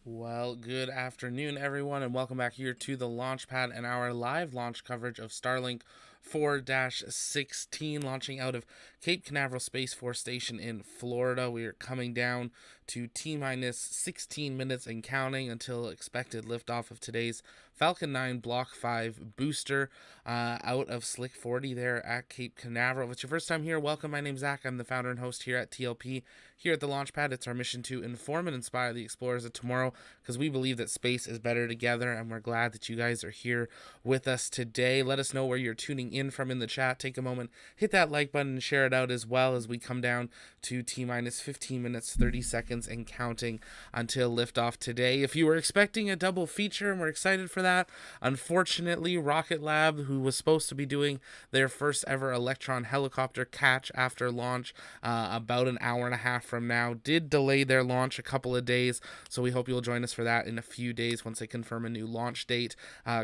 Well, good afternoon, everyone, and welcome back here to the Launchpad and our live launch coverage of Starlink 4-16 launching out of Cape Canaveral Space Force Station in Florida. We are coming down to T-minus 16 minutes and counting until expected liftoff of today's Falcon 9 Block 5 booster out of Slick 40 there at Cape Canaveral. If it's your first time here, welcome. My name's Zach. I'm the founder and host here at TLP. Here at the Launchpad, it's our mission to inform and inspire the explorers of tomorrow because we believe that space is better together, and we're glad that you guys are here with us today. Let us know where you're tuning in from in the chat. Take a moment, hit that like button, and share it out as well as we come down to T-minus 15 minutes, 30 seconds, and counting until liftoff today. If you were expecting a double feature, and we're excited for that, unfortunately, RocketLab, who was supposed to be doing their first ever Electron helicopter catch after launch about an hour and a half from now, did delay their launch a couple of days, so we hope you'll join us for that in a few days once they confirm a new launch date,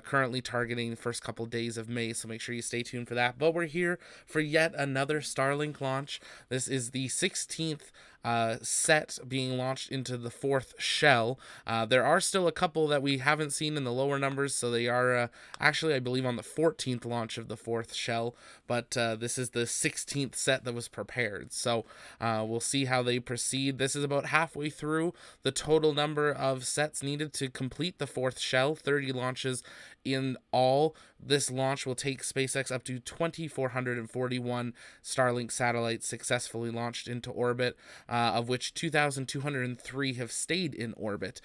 currently targeting the first couple days of May, so make sure you stay tuned for that. But we're here for yet another Starlink launch. This is the 16th set being launched into the fourth shell. There are still a couple that we haven't seen in the lower numbers, so they are actually, I believe, on the 14th launch of the fourth shell, but this is the 16th set that was prepared, so we'll see how they proceed. This is about halfway through the total number of sets needed to complete the fourth shell, 30 launches in all. This launch will take SpaceX up to 2,441 Starlink satellites successfully launched into orbit, of which 2,203 have stayed in orbit.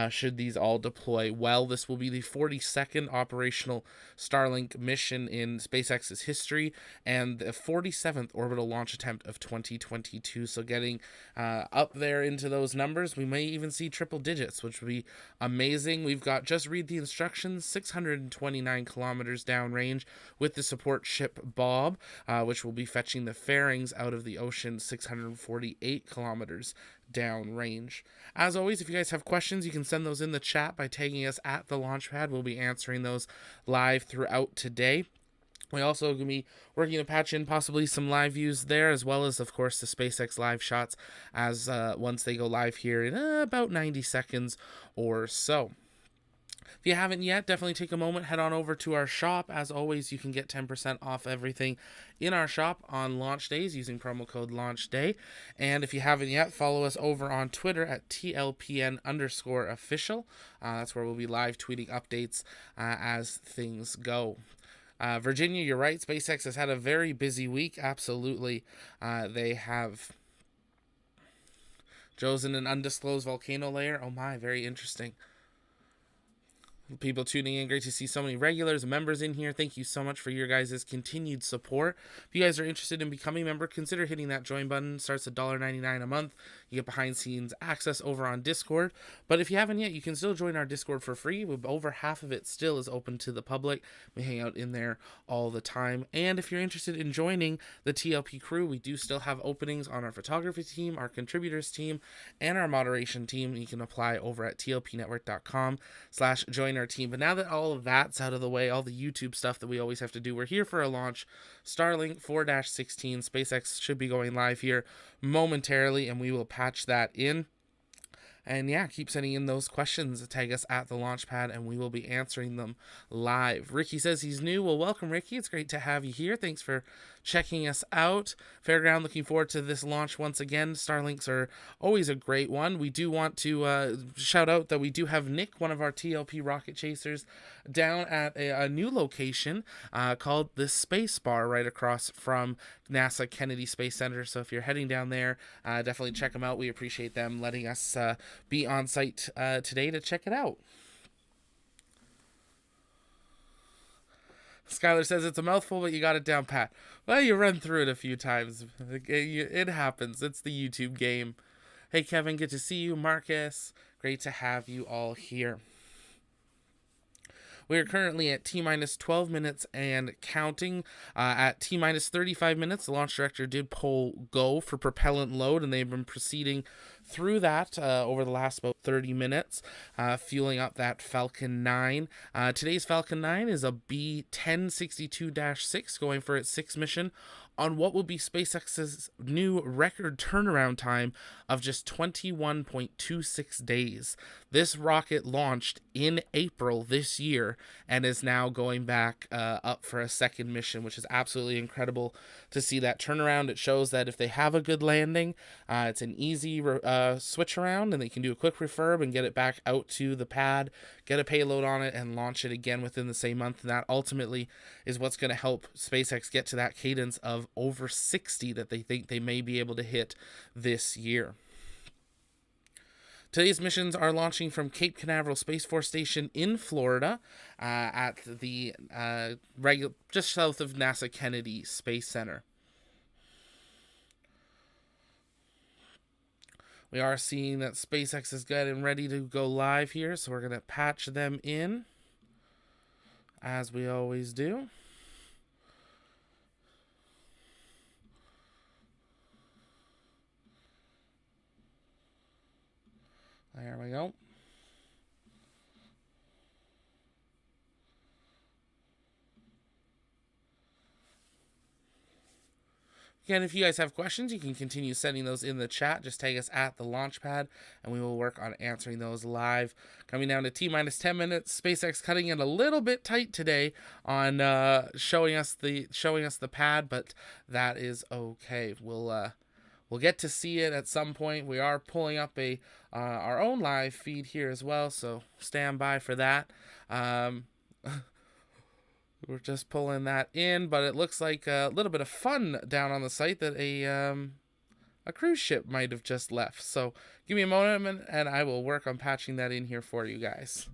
Should these all deploy well, this will be the 42nd operational Starlink mission in SpaceX's history and the 47th orbital launch attempt of 2022. So getting up there into those numbers, we may even see triple digits, which would be amazing. We've got, just read the instructions, 629 kilometers downrange with the support ship Bob, which will be fetching the fairings out of the ocean 648 kilometers downrange. As always, if you guys have questions, you can send those in the chat by tagging us at the Launchpad. We'll be answering those live throughout today. We also going to be working to patch in possibly some live views there, as well as, of course, the SpaceX live shots as once they go live here in about 90 seconds or so. If you haven't yet, definitely take a moment, head on over to our shop. As always, you can get 10% off everything in our shop on launch days using promo code LAUNCHDAY. And if you haven't yet, follow us over on Twitter at TLPN_official. That's where we'll be live tweeting updates as things go. Virginia, you're right. SpaceX has had a very busy week. Absolutely. They have chosen an undisclosed volcano layer. Oh my, very interesting. People tuning in, great to see so many regulars and members in here. Thank you so much for your guys' continued support. If you guys are interested in becoming a member, consider hitting that join button. It starts at $1.99 a month. You get behind scenes access over on Discord. But if you haven't yet, you can still join our Discord for free. Over half of it still is open to the public. We hang out in there all the time. And if you're interested in joining the TLP crew, we do still have openings on our photography team, our contributors team, and our moderation team. You can apply over at tlpnetwork.com/join our team. But now that all of that's out of the way, all the YouTube stuff that we always have to do, we're here for a launch. Starlink 4-16, SpaceX should be going live here momentarily, and we will patch that in. And yeah, keep sending in those questions. Tag us at the Launchpad, and we will be answering them live. Ricky says he's new. Well, welcome, Ricky. It's great to have you here. Thanks for checking us out. Fairground, looking forward to this launch once again. Starlinks are always a great one. We do want to shout out that we do have Nick, one of our TLP rocket chasers, down at a new location called the Space Bar right across from NASA Kennedy Space Center. So if you're heading down there, definitely check them out. We appreciate them letting us be on site today to check it out. Skylar says it's a mouthful, but you got it down pat. Well, you run through it a few times. It happens. It's the YouTube game. Hey, Kevin, good to see you. Marcus, great to have you all here. We are currently at T-minus 12 minutes and counting. At T-minus 35 minutes, the launch director did pull go for propellant load, and they've been proceeding through that over the last about 30 minutes, fueling up that Falcon 9. Today's Falcon 9 is a B1062-6 going for its sixth mission on what will be SpaceX's new record turnaround time of just 21.26 days. This rocket launched in April this year and is now going back up for a second mission, which is absolutely incredible to see that turnaround. It shows that if they have a good landing, it's an easy switch around, and they can do a quick refurb and get it back out to the pad, get a payload on it, and launch it again within the same month. And that ultimately is what's going to help SpaceX get to that cadence of over 60 that they think they may be able to hit this year. Today's missions are launching from Cape Canaveral Space Force Station in Florida at the just south of NASA Kennedy Space Center. We are seeing that SpaceX is getting ready to go live here, so we're going to patch them in, as we always do. There we go. Again, if you guys have questions, you can continue sending those in the chat. Just tag us at the launch pad, and we will work on answering those live. Coming down to T-minus 10 minutes. SpaceX cutting it a little bit tight today on showing us the pad, but that is okay. We'll get to see it at some point. We are pulling up our own live feed here as well, so stand by for that. We're just pulling that in, but it looks like a little bit of fun down on the site that a cruise ship might have just left. So give me a moment, and I will work on patching that in here for you guys.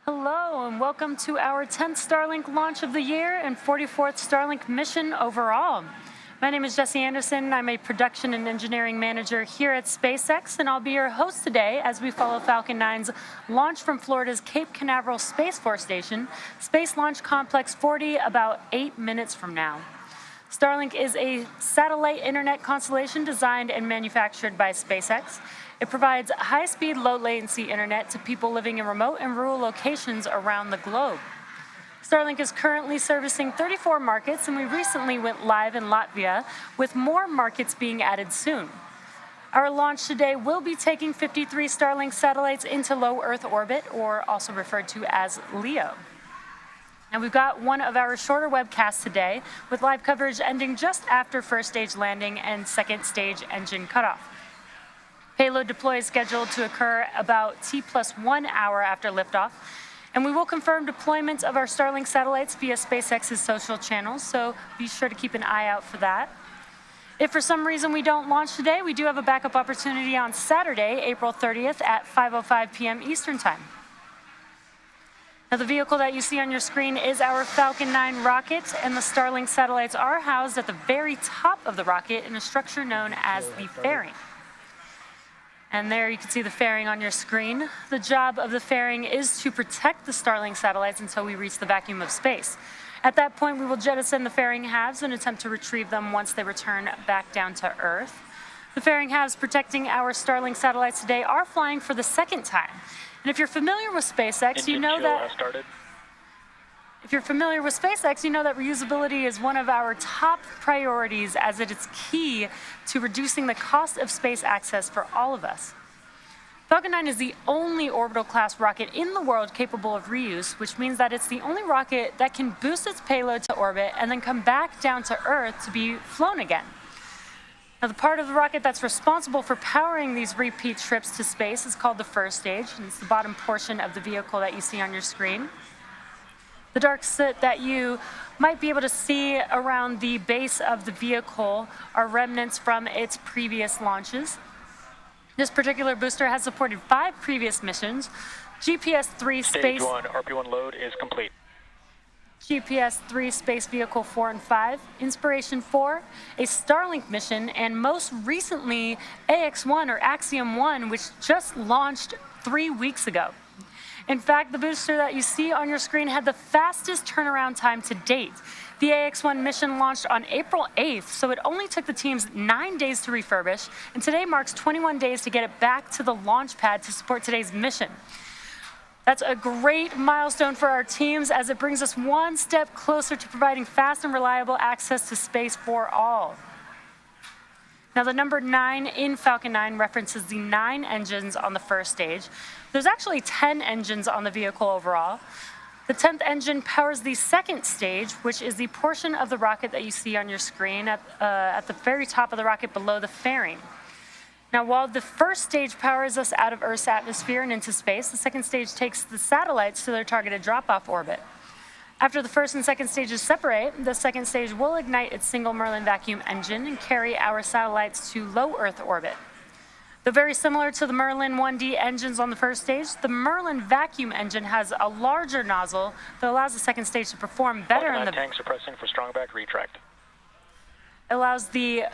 Hello, and welcome to our 10th Starlink launch of the year and 44th Starlink mission overall. My name is Jessie Anderson. I'm a production and engineering manager here at SpaceX, and I'll be your host today as we follow Falcon 9's launch from Florida's Cape Canaveral Space Force Station, Space Launch Complex 40, about 8 minutes from now. Starlink is a satellite internet constellation designed and manufactured by SpaceX. It provides high-speed, low-latency internet to people living in remote and rural locations around the globe. Starlink is currently servicing 34 markets, and we recently went live in Latvia, with more markets being added soon. Our launch today will be taking 53 Starlink satellites into low Earth orbit, or also referred to as LEO. And we've got one of our shorter webcasts today, with live coverage ending just after first stage landing and second stage engine cutoff. Payload deploy is scheduled to occur about T+1 hour after liftoff, and we will confirm deployment of our Starlink satellites via SpaceX's social channels, so be sure to keep an eye out for that. If for some reason we don't launch today, we do have a backup opportunity on Saturday, April 30th at 5:05 p.m. Eastern Time. Now, the vehicle that you see on your screen is our Falcon 9 rocket, and the Starlink satellites are housed at the very top of the rocket in a structure known as the fairing. And there you can see the fairing on your screen. The job of the fairing is to protect the Starlink satellites until we reach the vacuum of space. At that point, we will jettison the fairing halves and attempt to retrieve them once they return back down to Earth. The fairing halves protecting our Starlink satellites today are flying for the second time. And if you're familiar with SpaceX, you know that reusability is one of our top priorities, as it is key to reducing the cost of space access for all of us. Falcon 9 is the only orbital class rocket in the world capable of reuse, which means that it's the only rocket that can boost its payload to orbit and then come back down to Earth to be flown again. Now, the part of the rocket that's responsible for powering these repeat trips to space is called the first stage, and it's the bottom portion of the vehicle that you see on your screen. The dark soot that you might be able to see around the base of the vehicle are remnants from its previous launches. This particular booster has supported 5 previous missions. GPS-3 Stage 1, RP-1 load is complete. GPS-3 Space Vehicle 4 and 5, Inspiration 4, a Starlink mission, and most recently AX-1 or Axiom-1, which just launched 3 weeks ago. In fact, the booster that you see on your screen had the fastest turnaround time to date. The AX-1 mission launched on April 8th, so it only took the teams 9 days to refurbish, and today marks 21 days to get it back to the launch pad to support today's mission. That's a great milestone for our teams, as it brings us one step closer to providing fast and reliable access to space for all. Now, the number 9 in Falcon 9 references the 9 engines on the first stage. There's actually 10 engines on the vehicle overall. The 10th engine powers the second stage, which is the portion of the rocket that you see on your screen at the very top of the rocket below the fairing. Now, while the first stage powers us out of Earth's atmosphere and into space, the second stage takes the satellites to their targeted drop-off orbit. After the first and second stages separate, the second stage will ignite its single Merlin vacuum engine and carry our satellites to low Earth orbit. Though very similar to the Merlin 1D engines on the first stage, the Merlin vacuum engine has a larger nozzle that allows the second stage to perform better in the tank suppressing for strong back retract. Allows the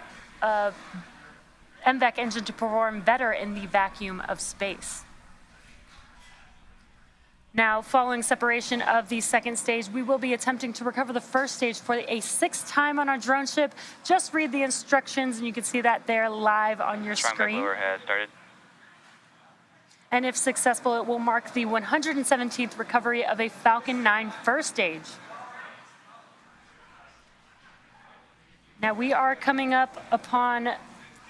MVAC engine to perform better in the vacuum of space. Now, following separation of the second stage, we will be attempting to recover the first stage for a 6th time on our drone ship. Just read the instructions, and you can see that there live on your screen. Blower has started. And if successful, it will mark the 117th recovery of a Falcon 9 first stage. Now, we are coming up upon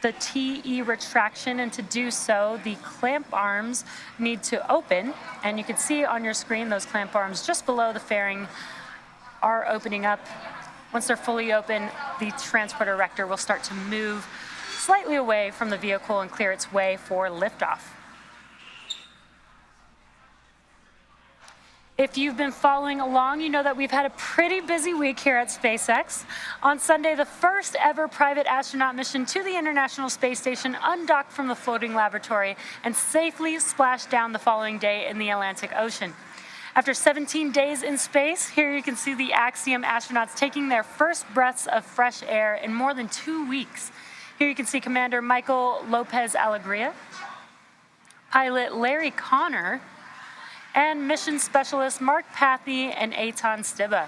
the TE retraction, and to do so, the clamp arms need to open, and you can see on your screen those clamp arms just below the fairing are opening up. Once they're fully open, the transporter erector will start to move slightly away from the vehicle and clear its way for liftoff. If you've been following along, you know that we've had a pretty busy week here at SpaceX. On Sunday, the first ever private astronaut mission to the International Space Station undocked from the floating laboratory and safely splashed down the following day in the Atlantic Ocean. After 17 days in space, here you can see the Axiom astronauts taking their first breaths of fresh air in more than 2 weeks. Here you can see Commander Michael Lopez Alegria, pilot Larry Connor, and mission specialist Mark Pathy and Eitan Stiba.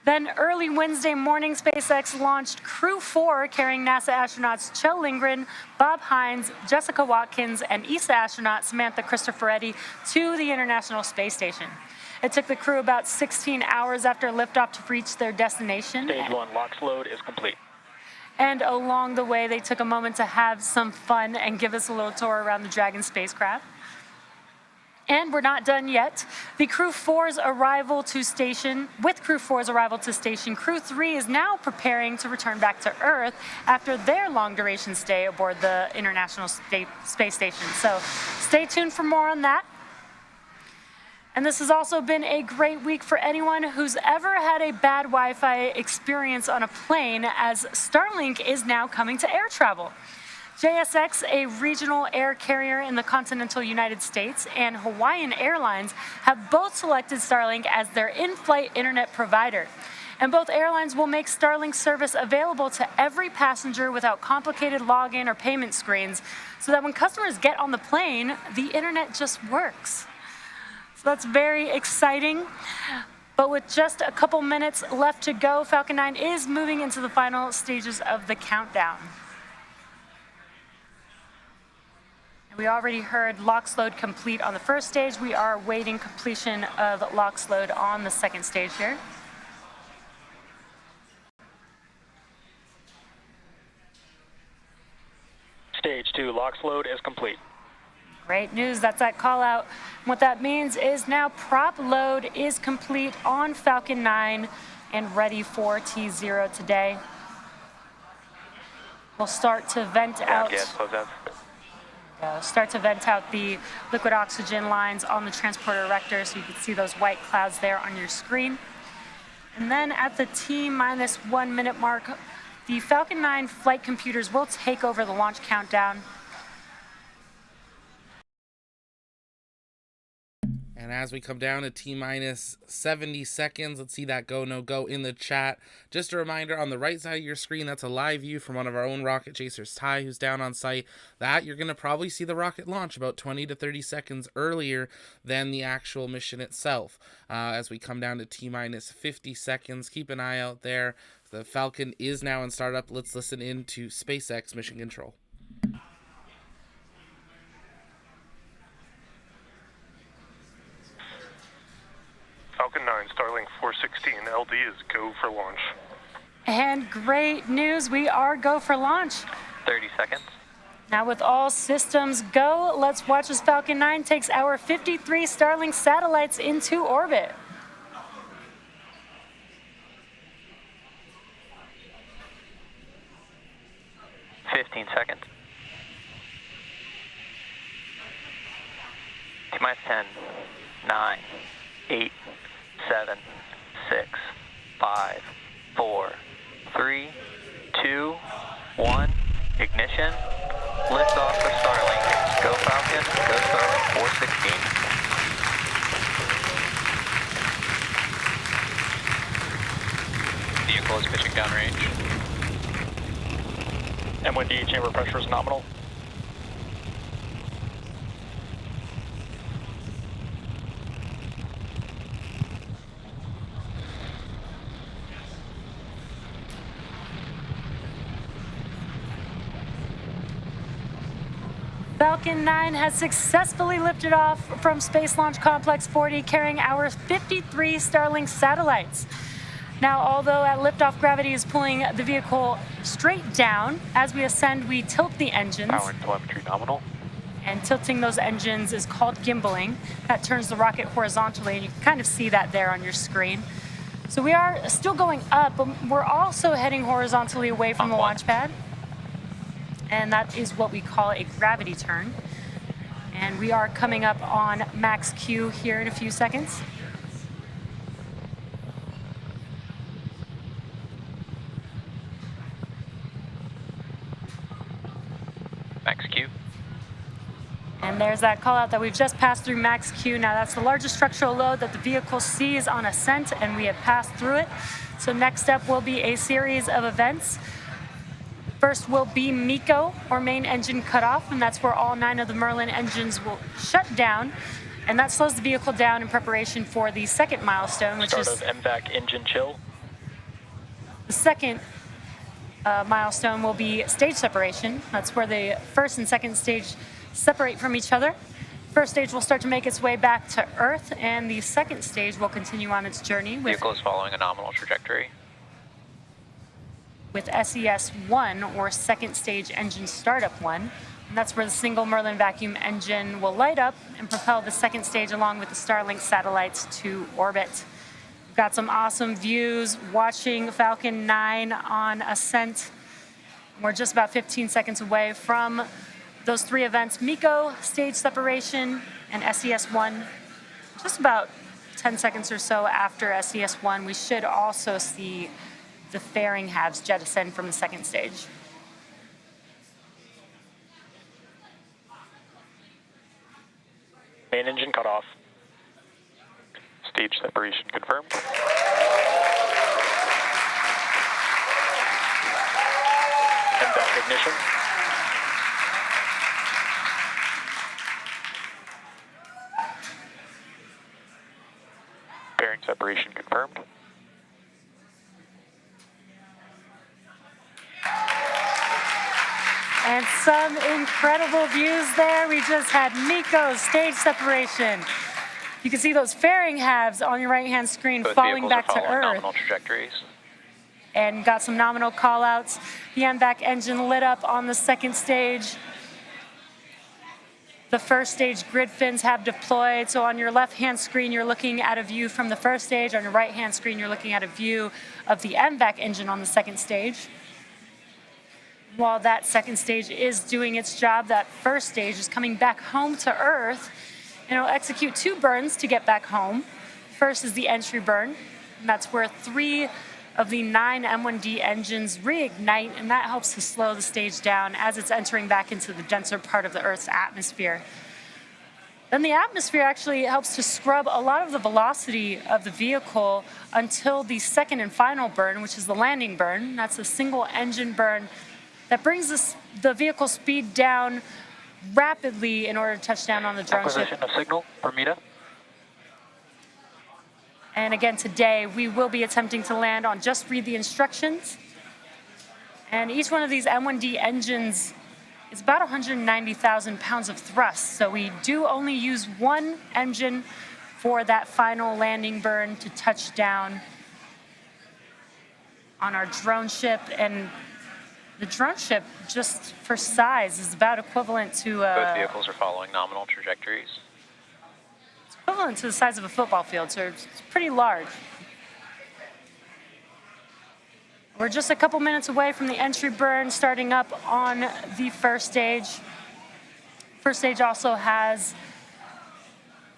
Then early Wednesday morning, SpaceX launched Crew 4, carrying NASA astronauts Kjell Lindgren, Bob Hines, Jessica Watkins, and ESA astronaut Samantha Cristoforetti to the International Space Station. It took the crew about 16 hours after liftoff to reach their destination. Stage 1 LOX load is complete. And along the way, they took a moment to have some fun and give us a little tour around the Dragon spacecraft. And we're not done yet. With Crew 4's arrival to station, Crew 3 is now preparing to return back to Earth after their long-duration stay aboard the International Space Station. So stay tuned for more on that. And this has also been a great week for anyone who's ever had a bad Wi-Fi experience on a plane, as Starlink is now coming to air travel. JSX, a regional air carrier in the continental United States, and Hawaiian Airlines have both selected Starlink as their in-flight internet provider. And both airlines will make Starlink service available to every passenger without complicated login or payment screens, so that when customers get on the plane, the internet just works. So that's very exciting. But with just a couple minutes left to go, Falcon 9 is moving into the final stages of the countdown. We already heard LOX load complete on the first stage. We are awaiting completion of LOX load on the second stage here. Stage 2 LOX load is complete. Great news, that's that call out. What that means is now prop load is complete on Falcon 9 and ready for T0 today. We'll start to vent out. Start to vent out the liquid oxygen lines on the transporter erector, so you can see those white clouds there on your screen. And then at the T-minus 1 minute mark, the Falcon 9 flight computers will take over the launch countdown. And as we come down to T-minus 70 seconds, let's see that go, no go in the chat. Just a reminder, on the right side of your screen, that's a live view from one of our own rocket chasers, Ty, who's down on site. That you're going to probably see the rocket launch about 20 to 30 seconds earlier than the actual mission itself. As we come down to T-minus 50 seconds, keep an eye out there. The Falcon is now in startup. Let's listen in to SpaceX mission control. Falcon 9, Starlink 416, LD is go for launch. And great news, we are go for launch. 30 seconds. Now with all systems go, let's watch as Falcon 9 takes our 53 Starlink satellites into orbit. Fifteen seconds. T-minus 10, 9, 8, 7, 6, 5, 4, 3, 2, 1. Ignition. Liftoff for Starlink. Go Falcon. Go Starlink 416. Vehicle is pitching downrange. MOD chamber pressure is nominal. Falcon 9 has successfully lifted off from Space Launch Complex 40, carrying our 53 Starlink satellites. Now, although at liftoff gravity is pulling the vehicle straight down, as we ascend, we tilt the engines. Power and telemetry nominal. And tilting those engines is called gimbaling. That turns the rocket horizontally, and you can kind of see that there on your screen. So we are still going up, but we're also heading horizontally away from the launch pad. And that is what we call a gravity turn. And we are coming up on max Q here in a few seconds. Max Q. And there's that call out that we've just passed through max Q. Now that's the largest structural load that the vehicle sees on ascent, and we have passed through it. So next up will be a series of events. First will be MECO, or main engine cutoff, and that's where all 9 of the Merlin engines will shut down. And that slows the vehicle down in preparation for the second milestone, which Start is of MVAC engine chill. the second milestone will be stage separation. That's where the first and second stage separate from each other. First stage will start to make its way back to Earth, and the second stage will continue on its journey Vehicle is following a nominal trajectory. with SES-1, or second stage engine startup 1. And that's where the single Merlin vacuum engine will light up and propel the second stage along with the Starlink satellites to orbit. We've got some awesome views watching Falcon 9 on ascent. We're just about 15 seconds away from those 3 events: MECO, stage separation, and SES-1. Just about 10 seconds or so after SES-1, we should also see the, fairing halves jettison from the second stage. Main engine cut off. Stage separation confirmed. MVAC ignition. Bearing separation confirmed. And some incredible views there. We just had Nico's stage separation. You can see those fairing halves on your right-hand screen Both falling vehicles back are to following Earth. nominal trajectories. And got some nominal callouts. The MVAC engine lit up on the second stage. The first stage grid fins have deployed. So on your left-hand screen, you're looking at a view from the first stage. On your right-hand screen, you're looking at a view of the MVAC engine on the second stage. While that second stage is doing its job, that first stage is coming back home to Earth, and it'll execute 2 burns to get back home. First is the entry burn, and that's where 3 of the 9 M1D engines reignite, and that helps to slow the stage down as it's entering back into the denser part of the Earth's atmosphere. Then the atmosphere actually helps to scrub a lot of the velocity of the vehicle until the second and final burn, which is the landing burn. That's a single engine burn that brings the vehicle speed down rapidly in order to touch down on the drone ship. Acquisition of signal, Bermuda. And again, today we will be attempting to land on Just Read the Instructions. And each one of these M1D engines is about 190,000 pounds of thrust. So we do only use 1 engine for that final landing burn to touch down on our drone ship. And the drone ship, just for size, is about equivalent to Both vehicles are following nominal trajectories. equivalent to the size of a football field, so it's pretty large. We're just a couple minutes away from the entry burn starting up on the first stage. First stage also has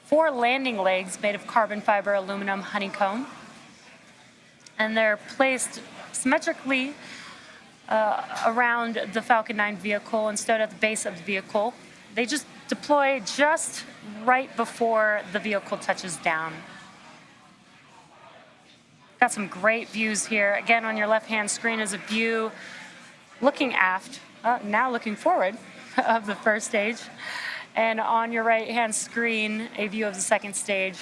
4 landing legs made of carbon fiber aluminum honeycomb, and they're placed symmetrically around the Falcon 9 vehicle instead of the base of the vehicle. They just deploy just right before the vehicle touches down. Got some great views here. Again, on your left-hand screen is a view looking aft, now looking forward of the first stage. And on your right-hand screen, a view of the second stage.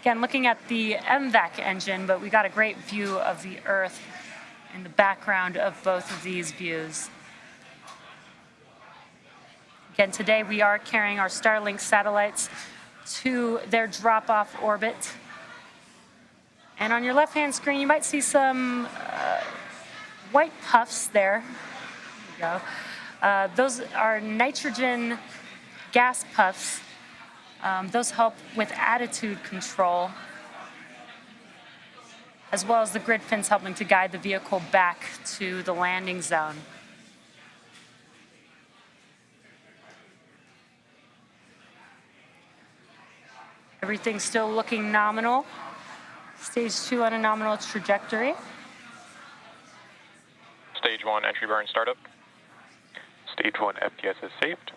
Again, looking at the MVAC engine, but we got a great view of the Earth in the background of both of these views. Again, today we are carrying our Starlink satellites to their drop-off orbit. And on your left-hand screen, you might see some white puffs there. There you go. Those are nitrogen gas puffs. Those help with attitude control, as well as the grid fins helping to guide the vehicle back to the landing zone. Everything's still looking nominal. Stage 2 on a nominal trajectory. Stage 1 entry burn startup. Stage 1 FTS is saved.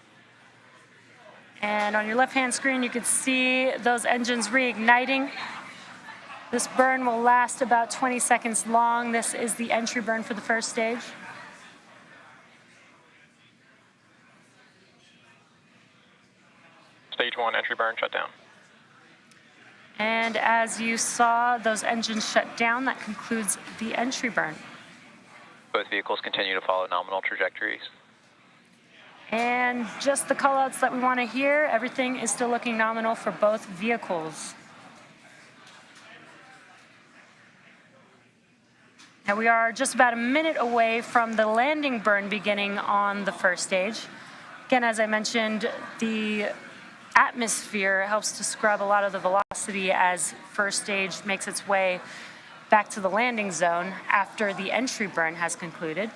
And on your left-hand screen, you can see those engines reigniting. This burn will last about 20 seconds long. This is the entry burn for the first stage. Stage 1 entry burn shut down. And as you saw, those engines shut down. That concludes the entry burn. Both vehicles continue to follow nominal trajectories. And just the callouts that we want to hear, everything is still looking nominal for both vehicles. Now we are just about a minute away from the landing burn beginning on the first stage. Again, as I mentioned, the atmosphere helps to scrub a lot of the velocity as first stage makes its way back to the landing zone after the entry burn has concluded.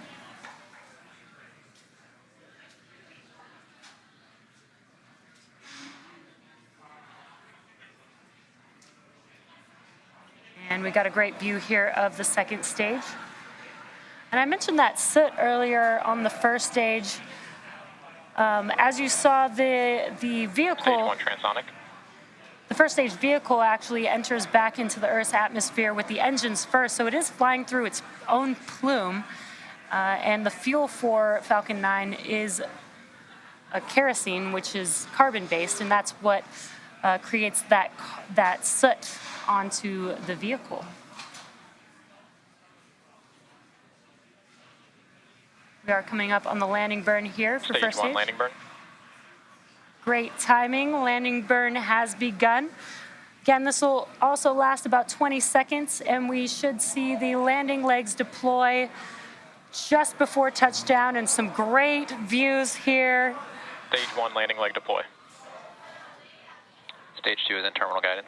And we got a great view here of the second stage. And I mentioned that soot earlier on the first stage. As you saw, the vehicle... Stage 1 transonic. The first stage vehicle actually enters back into the Earth's atmosphere with the engines first, so it is flying through its own plume. And the fuel for Falcon 9 is a kerosene, which is carbon-based, and that's what creates that soot onto the vehicle. We are coming up on the landing burn here for Stage first 1 stage. landing burn. Great timing. Landing burn has begun. Again, this will also last about 20 seconds, and we should see the landing legs deploy just before touchdown, and some great views here. Stage 1 landing leg deploy. Stage 2 is in terminal guidance.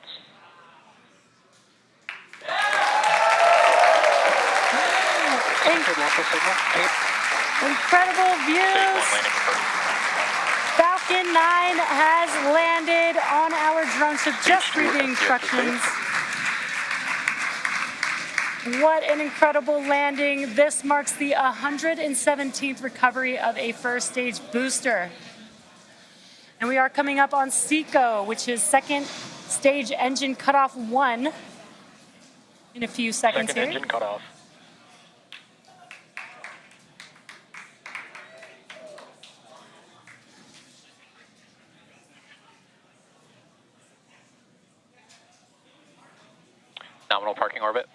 Incredible Stage 1 views. landing confirmed. Falcon 9 has landed on our drone, so just read the instructions. What an incredible landing. This marks the 117th recovery of a first stage booster. And we are coming up on SECO, which is second stage engine cutoff 1 in a few seconds Second here. engine cut off. Nominal parking orbit.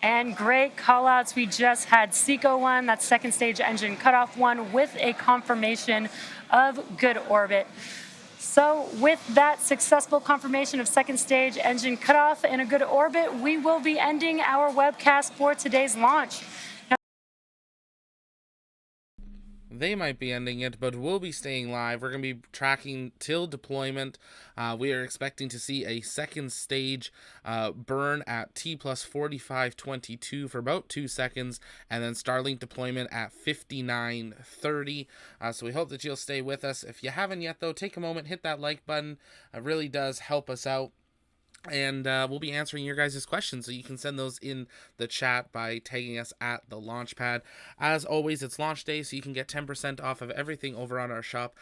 And great callouts. We just had SECO 1, that's second stage engine cutoff 1, with a confirmation of good orbit. So with that successful confirmation of second stage engine cutoff and a good orbit, we will be ending our webcast for today's launch. They might be ending it, but we'll be staying live. We're going to be tracking till deployment. We are expecting to see a second stage burn at T plus 4522 for about 2 seconds, and then Starlink deployment at 5930. So we hope that you'll stay with us. If you haven't yet, though, take a moment, hit that like button. It really does help us out. And we'll be answering your guys' questions, so you can send those in the chat by tagging us at the launch pad. As always, it's launch day, so you can get 10% off of everything over on our shop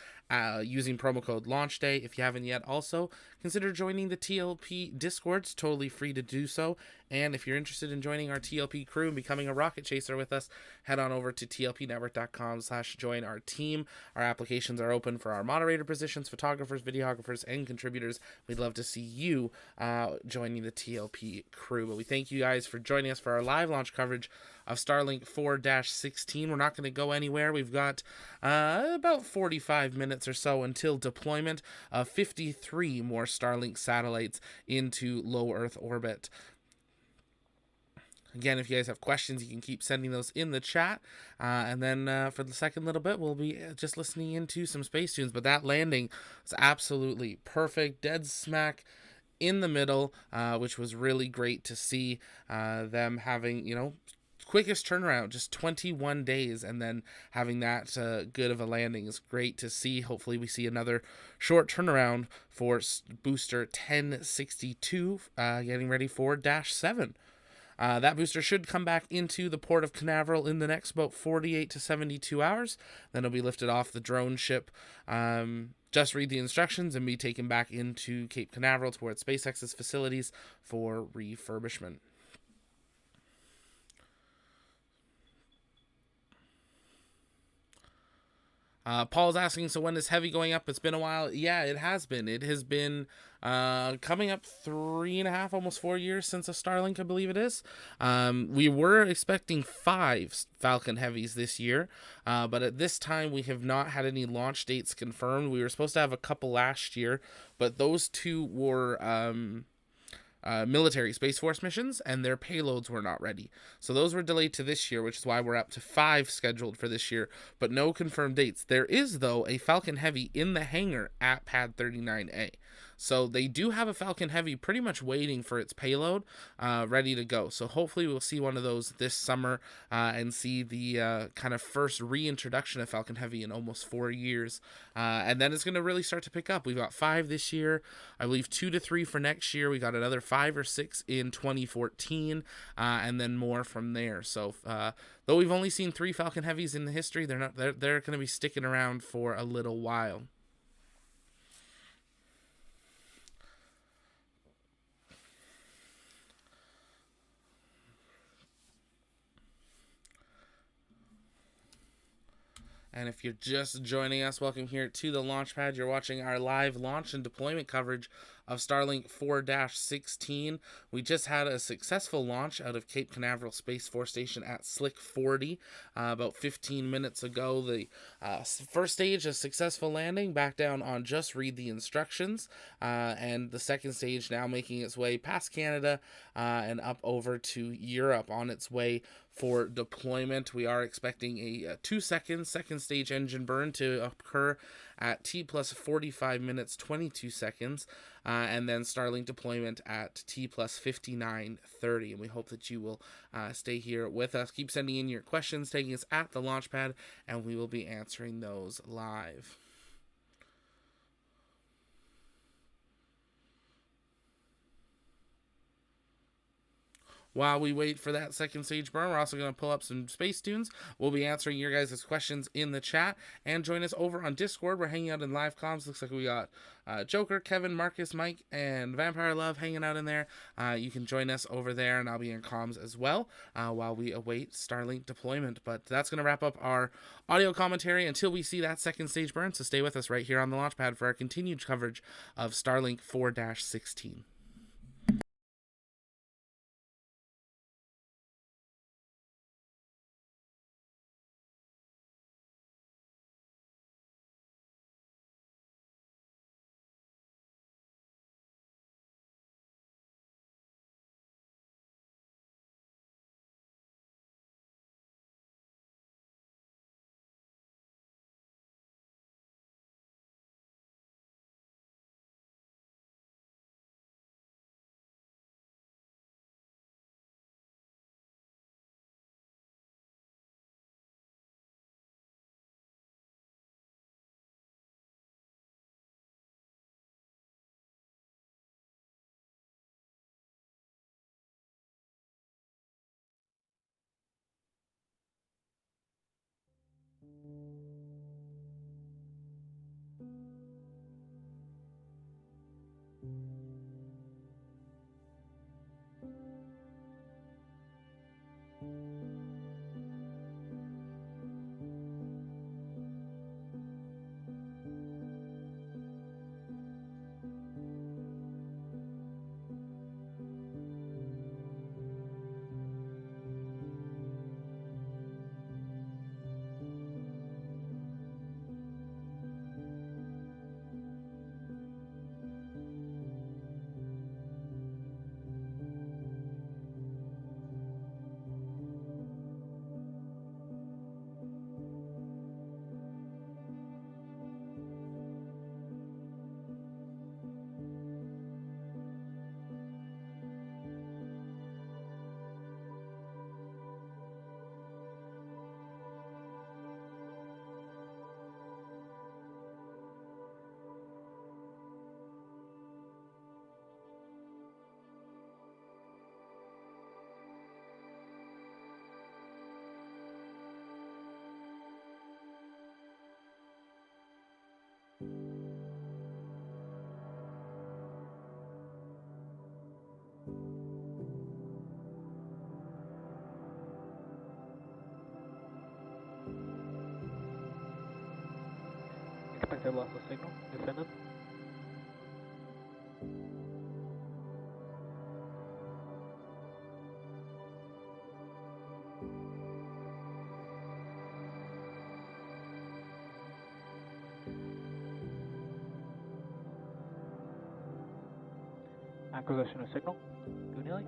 using promo code LAUNCHDAY. If you haven't yet, also consider joining the TLP Discord. It's totally free to do so. And if you're interested in joining our TLP crew and becoming a rocket chaser with us, head on over to tlpnetwork.com/join our team. Our applications are open for our moderator positions, photographers, videographers, and contributors. We'd love to see you joining the TLP crew. But we thank you guys for joining us for our live launch coverage of Starlink 4-16. We're not going to go anywhere. We've got about 45 minutes or so until deployment of 53 more Starlink satellites into low Earth orbit. Again, if you guys have questions, you can keep sending those in the chat. And then for the second little bit, we'll be just listening into some space tunes. But that landing was absolutely perfect, dead smack in the middle, which was really great to see them having, quickest turnaround, just 21 days, and then having that good of a landing is great to see. Hopefully we see another short turnaround for booster 1062 getting ready for -7. That booster should come back into the port of Canaveral in the next about 48 to 72 hours. Then it'll be lifted off the drone ship. Just read the instructions and be taken back into Cape Canaveral towards SpaceX's facilities for refurbishment. Paul's asking, so when is Heavy going up? It's been a while. Yeah, it has been. It has been coming up 3.5, almost 4 years since a Starlink, I believe it is. We were expecting 5 Falcon Heavies this year, but at this time we have not had any launch dates confirmed. We were supposed to have a couple last year, but those 2 were military Space Force missions, and their payloads were not ready. So those were delayed to this year, which is why we're up to 5 scheduled for this year, but no confirmed dates. There is, though, a Falcon Heavy in the hangar at Pad 39A. So they do have a Falcon Heavy pretty much waiting for its payload, ready to go. So hopefully we'll see one of those this summer and see the kind of first reintroduction of Falcon Heavy in almost 4 years. And then it's going to really start to pick up. We've got 5 this year. I believe 2 to 3 for next year. We got another 5 or 6 in 2014, and then more from there. So though we've only seen 3 Falcon Heavies in the history, they're going to be sticking around for a little while. And if you're just joining us, welcome here to the launch pad. You're watching our live launch and deployment coverage of Starlink 4-16. We just had a successful launch out of Cape Canaveral Space Force Station at Slick 40 about 15 minutes ago. The first stage, a successful landing back down on Just Read the Instructions, and the second stage now making its way past Canada and up over to Europe on its way for deployment. We are expecting a 2-second second stage engine burn to occur at T plus 45 minutes 22 seconds, and then Starlink deployment at T plus 59:30. And we hope that you will stay here with us. Keep sending in your questions, taking us at the launch pad, and we will be answering those live. While we wait for that second stage burn, we're also going to pull up some space tunes. We'll be answering your guys' questions in the chat, and join us over on Discord. We're hanging out in live comms. Looks like we got Joker, Kevin, Marcus, Mike, and Vampire Love hanging out in there. You can join us over there, and I'll be in comms as well while we await Starlink deployment. But that's going to wrap up our audio commentary until we see that second stage burn. So stay with us right here on the launch pad for our continued coverage of Starlink 4-16. Expected loss of signal, descendant. Acquisition of signal, Goonilly.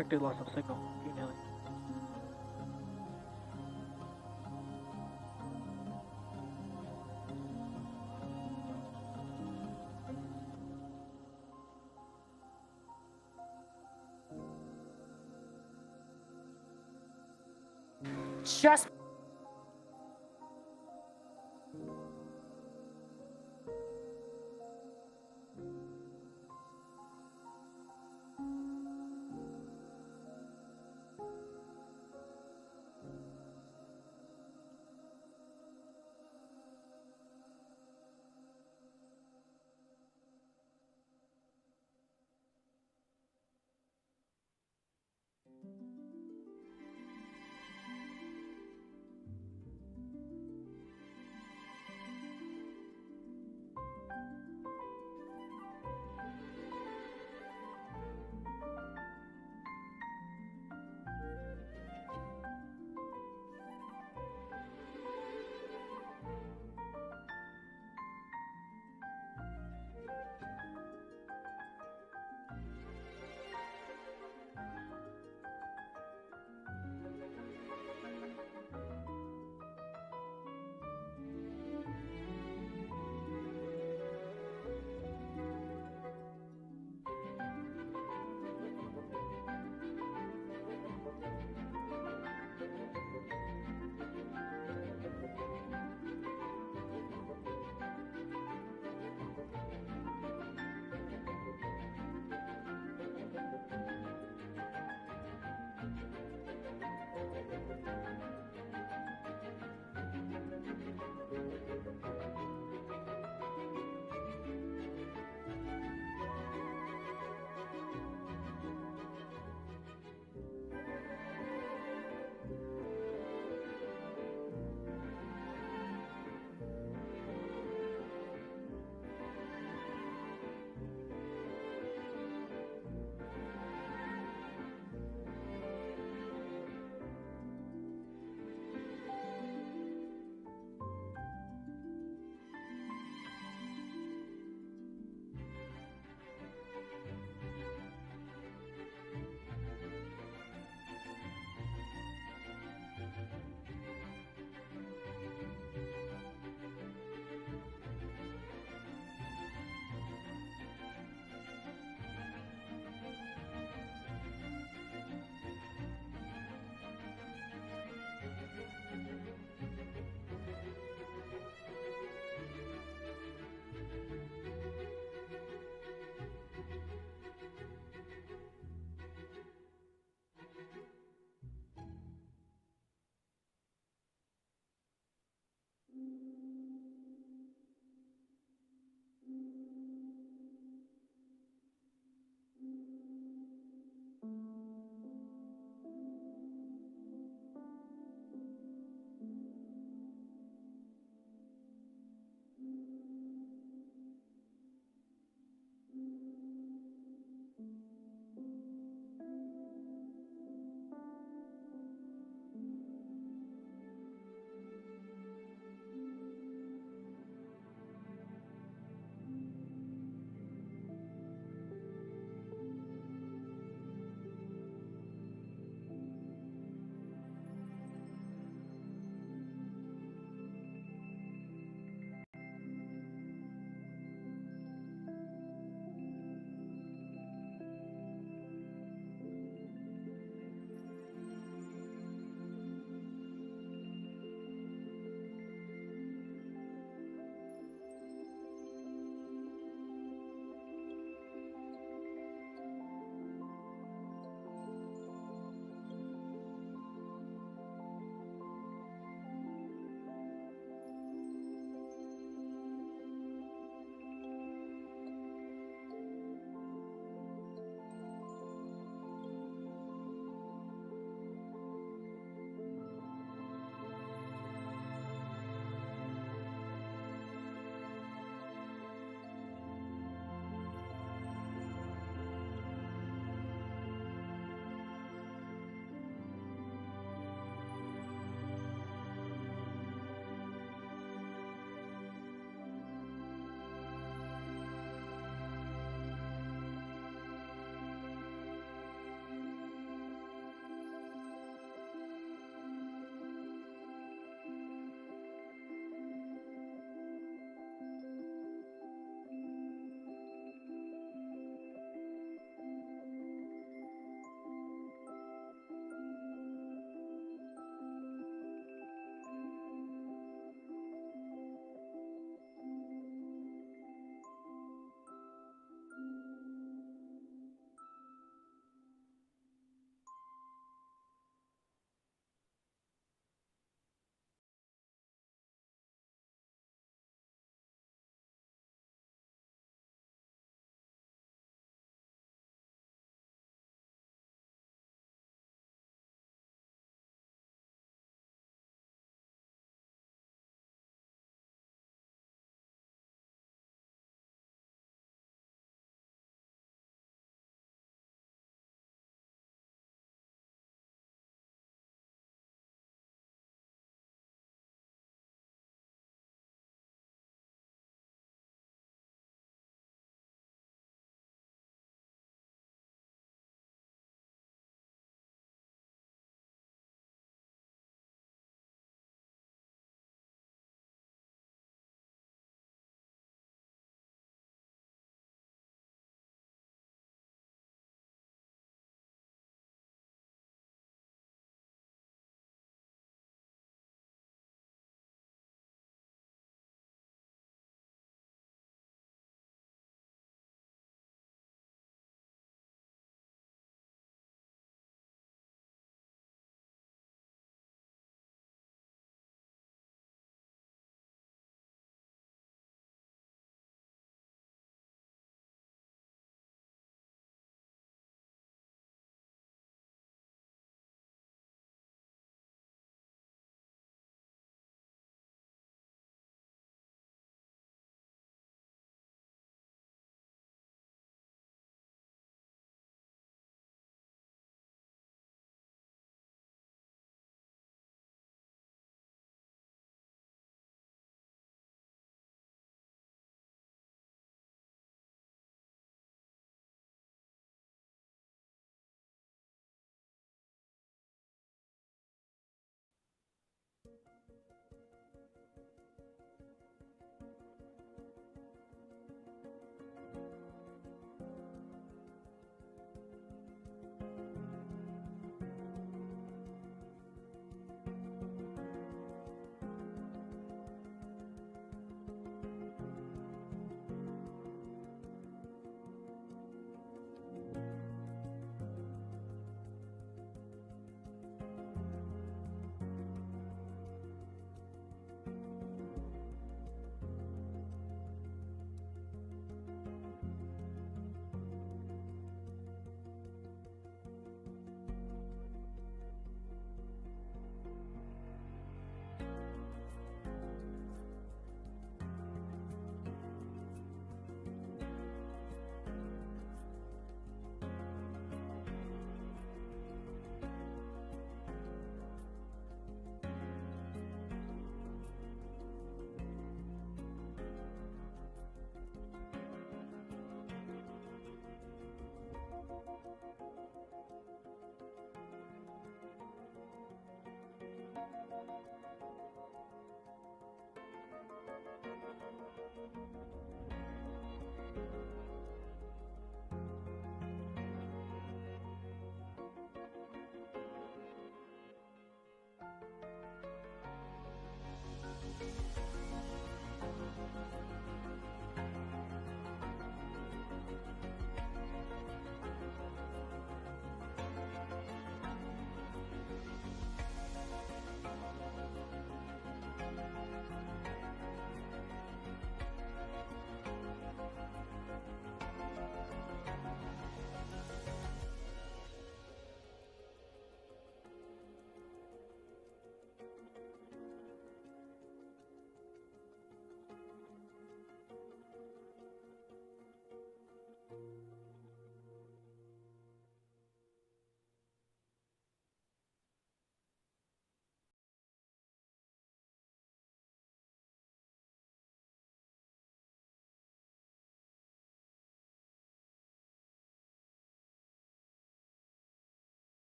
Expected loss of signal. Good nearly. Just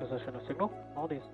Acquisition of signal. Maldives.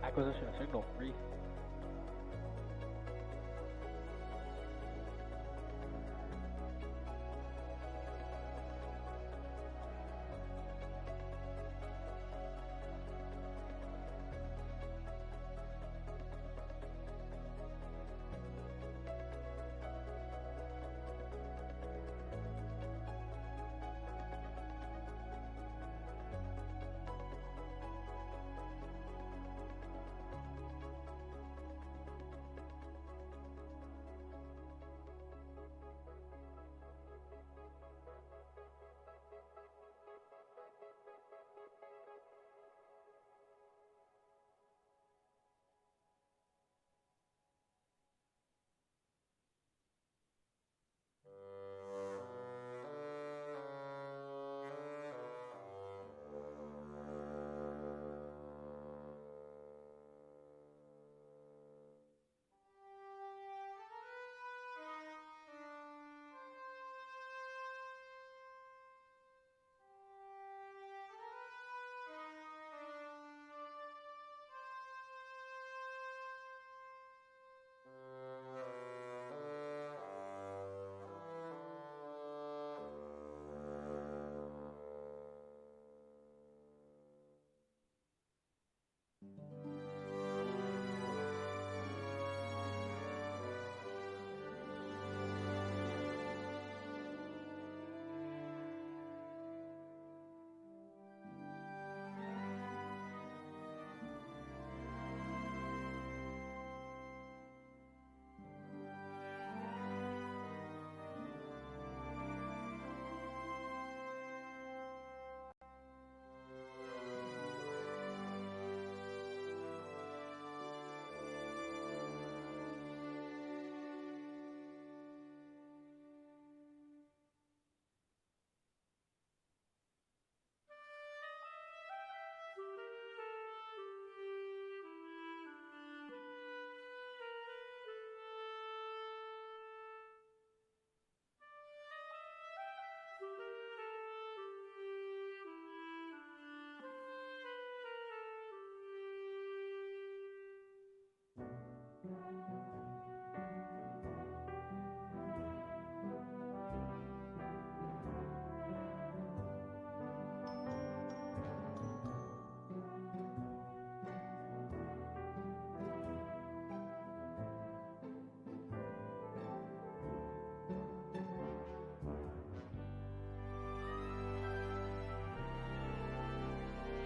Acquisition of signal. Reef.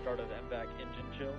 Start of MVAC engine chill.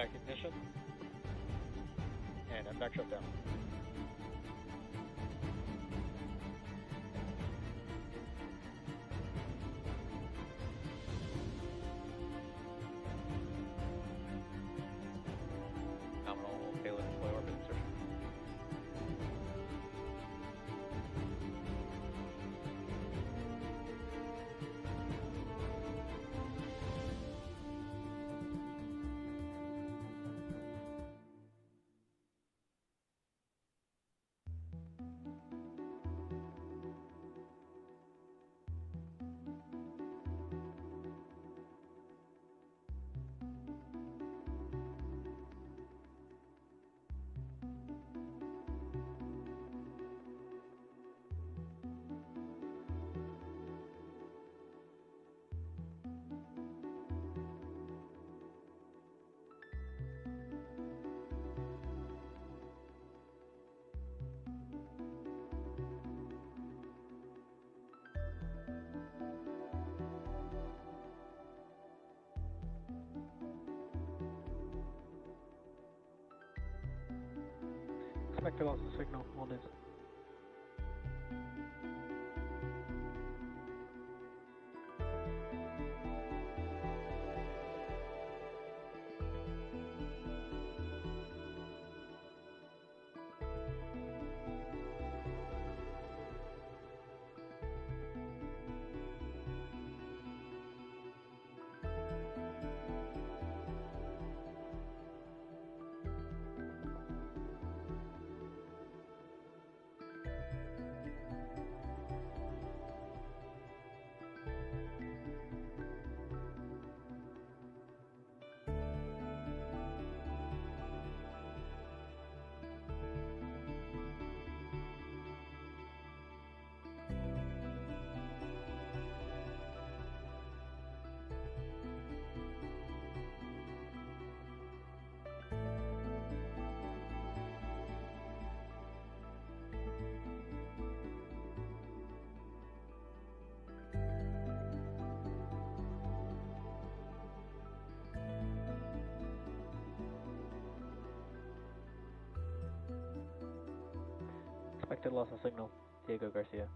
back ignition. And back shutdown. Nominal payload deploy orbit insertion. Expected loss of signal, all days. Expected loss of signal, Diego Garcia.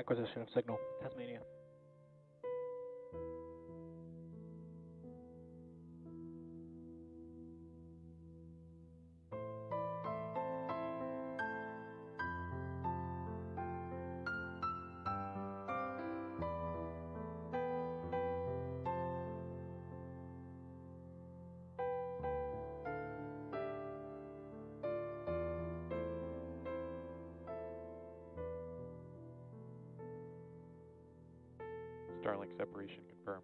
Acquisition of signal, Tasmania. Starlink separation confirmed.